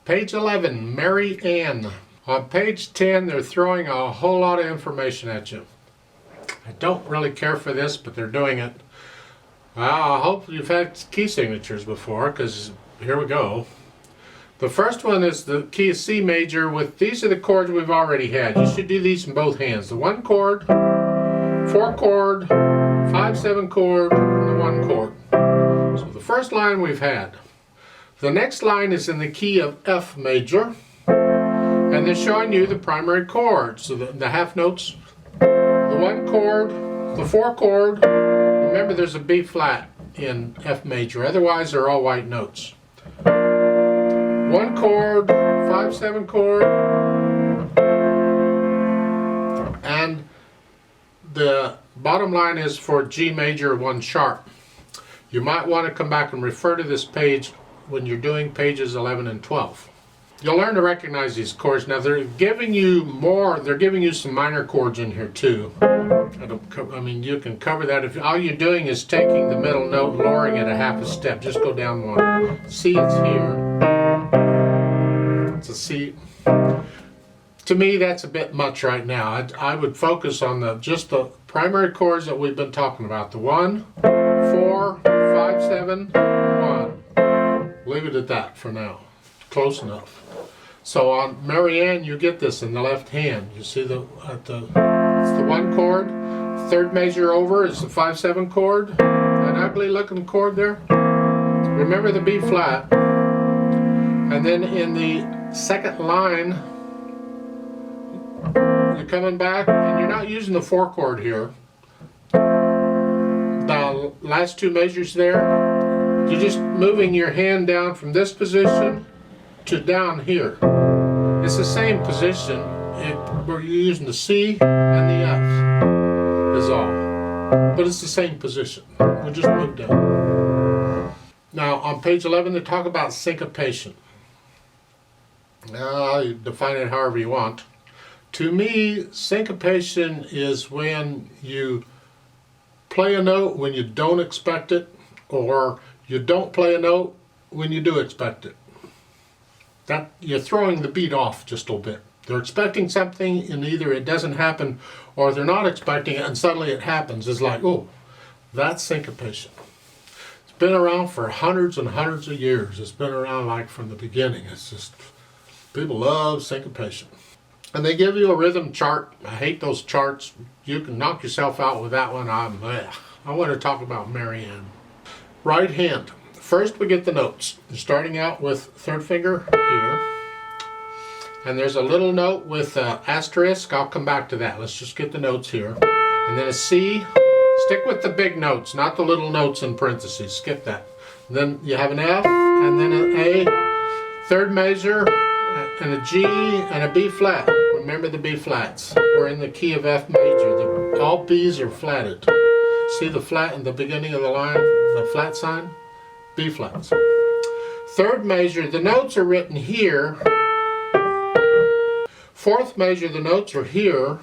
Page 11, Mary Ann. On page 10, they're throwing a whole lot of information at you. I don't really care for this, but they're doing it. I hope you've had key signatures before, because here we go. The first one is the key of C major with, these are the chords we've already had. You should do these in both hands. The 1 chord, 4 chord, 5/7 chord, and the 1 chord. So the first line we've had. The next line is in the key of F major, and they're showing you the primary chords. So the half notes, the 1 chord, the 4 chord. Remember there's a B flat in F major, otherwise they're all white notes. 1 chord, 5/7 chord, and the bottom line is for G major 1 sharp. You might want to come back and refer to this page when you're doing pages 11 and 12. You'll learn to recognize these chords. Now they're giving you more, they're giving you some minor chords in here too. I mean, you can cover that if all you're doing is taking the middle note, lowering it a half a step. Just go down 1. C, it's here. It's a C. To me, that's a bit much right now. I would focus on just the primary chords that we've been talking about. The 1, 4, 5/7, 1. Leave it at that for now. Close enough. So on Mary Ann, you get this in the left hand. You see it's the 1 chord. 3rd measure over is the 5/7 chord. An ugly looking chord there. Remember the B flat. And then in the second line, you're coming back and you're not using the 4 chord here. The last 2 measures there, you're just moving your hand down from this position to down here. It's the same position where you're using the C and the F is all. But it's the same position. We'll just move down. Now on page 11 they talk about syncopation. You define it however you want. To me, syncopation is when you play a note when you don't expect it, or you don't play a note when you do expect it. That you're throwing the beat off just a little bit. They're expecting something and either it doesn't happen or they're not expecting it and suddenly it happens. It's like, oh, that's syncopation. It's been around for hundreds and hundreds of years. It's been around like from the beginning. It's just, people love syncopation. And they give you a rhythm chart. I hate those charts. You can knock yourself out with that one. I want to talk about Mary Ann. Right hand. First we get the notes. You're starting out with 3rd finger here. And there's a little note with asterisk. I'll come back to that. Let's just get the notes here. And then a C. Stick with the big notes, not the little notes in parentheses. Skip that. And then you have an F, and then an A, 3rd measure, and a G, and a B flat. Remember the B flats. We're in the key of F major. All B's are flatted. See the flat in the beginning of the line, the flat sign? B flats. 3rd measure, the notes are written here. 4th measure, the notes are here.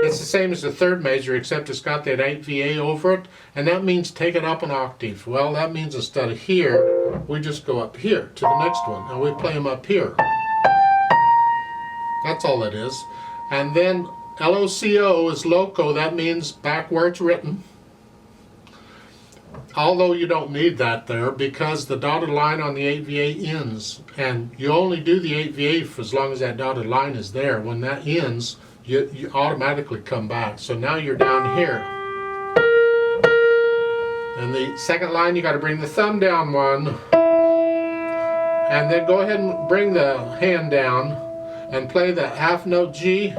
It's the same as the 3rd measure, except it's got that 8 VA over it, and that means take it up an octave. Well, that means instead of here, we just go up here to the next one, and we play them up here. That's all it is. And then LOCO is loco, that means back where it's written. Although you don't need that there because the dotted line on the 8 VA ends, and you only do the 8 VA for as long as that dotted line is there. When that ends, you automatically come back. So now you're down here. And the second line, you got to bring the thumb down 1, and then go ahead and bring the hand down and play the half note G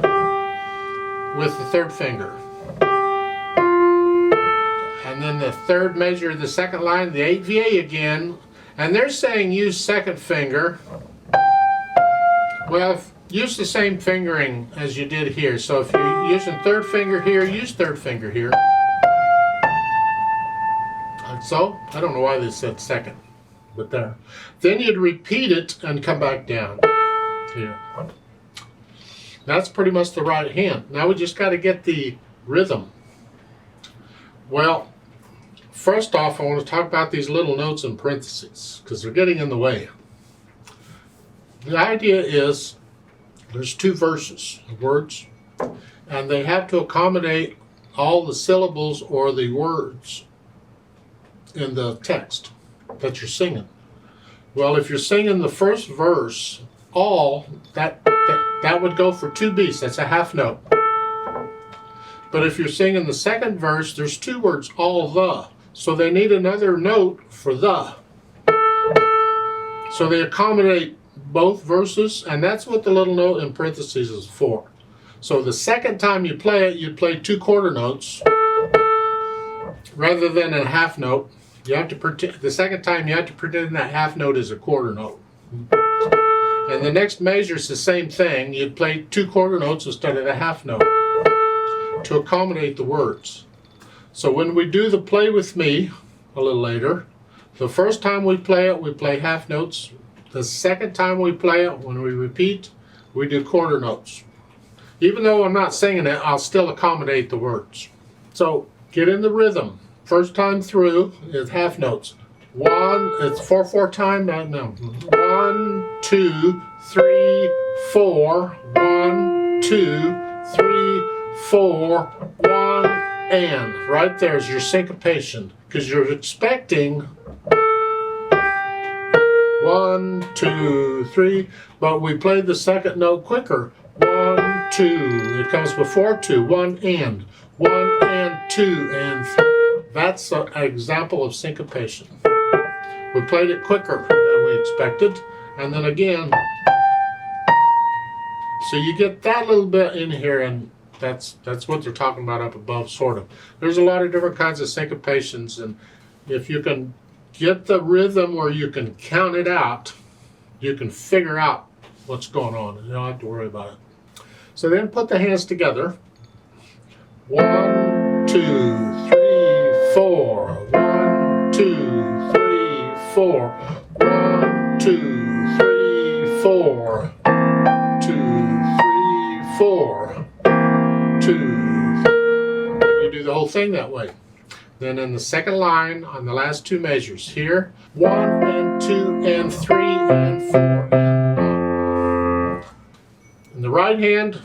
with the 3rd finger. And then the 3rd measure, the second line, the 8 VA again, and they're saying use 2nd finger. Well, use the same fingering as you did here. So if you're using 3rd finger here, use 3rd finger here. Like so. I don't know why they said 2nd, but there. Then you'd repeat it and come back down here. That's pretty much the right hand. Now we just got to get the rhythm. Well, first off, I want to talk about these little notes in parentheses because they're getting in the way. The idea is there's two verses of words, and they have to accommodate all the syllables or the words in the text that you're singing. Well, if you're singing the first verse, all, that would go for two beats. That's a half note. But if you're singing the second verse, there's two words, all the. So they need another note for the. So they accommodate both verses, and that's what the little note in parentheses is for. So the second time you play it, you play two quarter notes rather than a half note. You have to pretend, the second time you have to pretend that half note is a quarter note. And the next measure is the same thing. You'd play two quarter notes instead of a half note to accommodate the words. So when we do the play with me a little later, the first time we play half notes. The second time we play it, when we repeat, we do quarter notes. Even though I'm not singing it, I'll still accommodate the words. So get in the rhythm. First time through is half notes. One, it's 4/4 time, no. 1, 2, 3, 4. 1, 2, 3, 4. 1, and. Right there's your syncopation, because you're expecting 1, 2, 3, but we play the second note quicker. 1, 2, it comes before 2. 1 and 2 and 3. That's an example of syncopation. We played it quicker than we expected, and then again. So you get that little bit in here, and that's what they're talking about up above, sort of. There's a lot of different kinds of syncopations, and if you can get the rhythm where you can count it out, you can figure out what's going on, and you don't have to worry about it. So then put the hands together. 1, 2, 3, 4. 1, 2, 3, 4. 1, 2, 3, 4. 2, 3, 4. 2. And you do the whole thing that way. Then in the second line, on the last two measures, here, 1 and 2 and 3 and 4 and 1. In the right hand,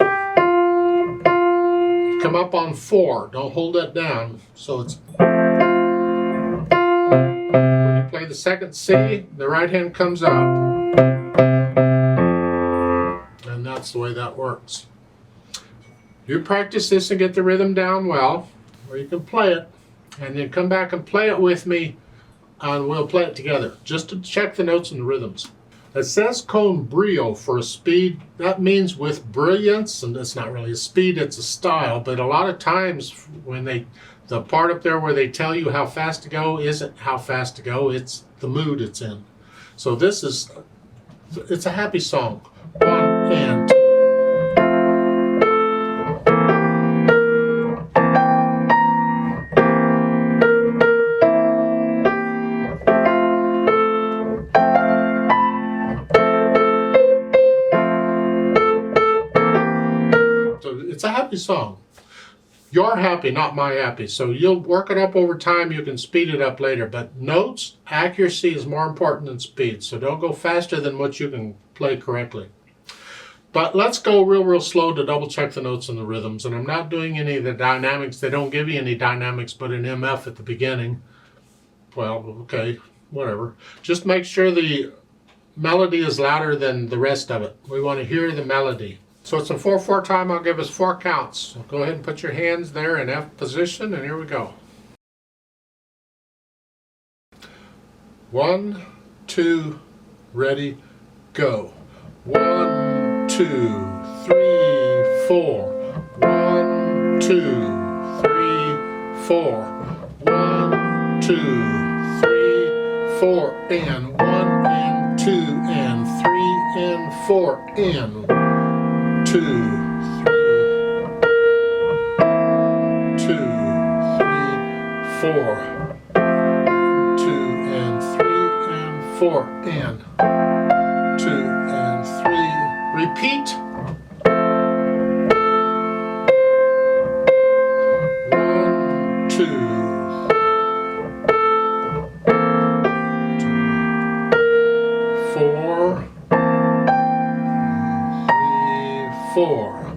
come up on 4. Don't hold that down. So it's, when you play the second C, the right hand comes up. And that's the way that works. You practice this and get the rhythm down well, or you can play it. And then come back and play it with me, and we'll play it together, just to check the notes and the rhythms. It says con brio for a speed. That means with brilliance, and it's not really a speed, it's a style. But a lot of times when the part up there where they tell you how fast to go isn't how fast to go, it's the mood it's in. So it's a happy song. 1 and 2. It's a happy song. You're happy, not my happy. So you'll work it up over time. You can speed it up later. But notes, accuracy is more important than speed. So don't go faster than what you can play correctly. But let's go real slow to double check the notes and the rhythms. And I'm not doing any of the dynamics. They don't give you any dynamics but an MF at the beginning. Well, okay, whatever. Just make sure the melody is louder than the rest of it. We want to hear the melody. So it's a 4/4 time. I'll give us 4 counts. So go ahead and put your hands there in F position, and here we go. 1, 2, ready, go. 1, 2, 3, 4. 1, 2, 3, 4. 1, 2, 3, 4, and 1 and 2 and 3 and 4 and 2, 3, 2, 3, 4, 2 and 3 and 4 and 2 and 3. Repeat. 1, 2, 4, 4.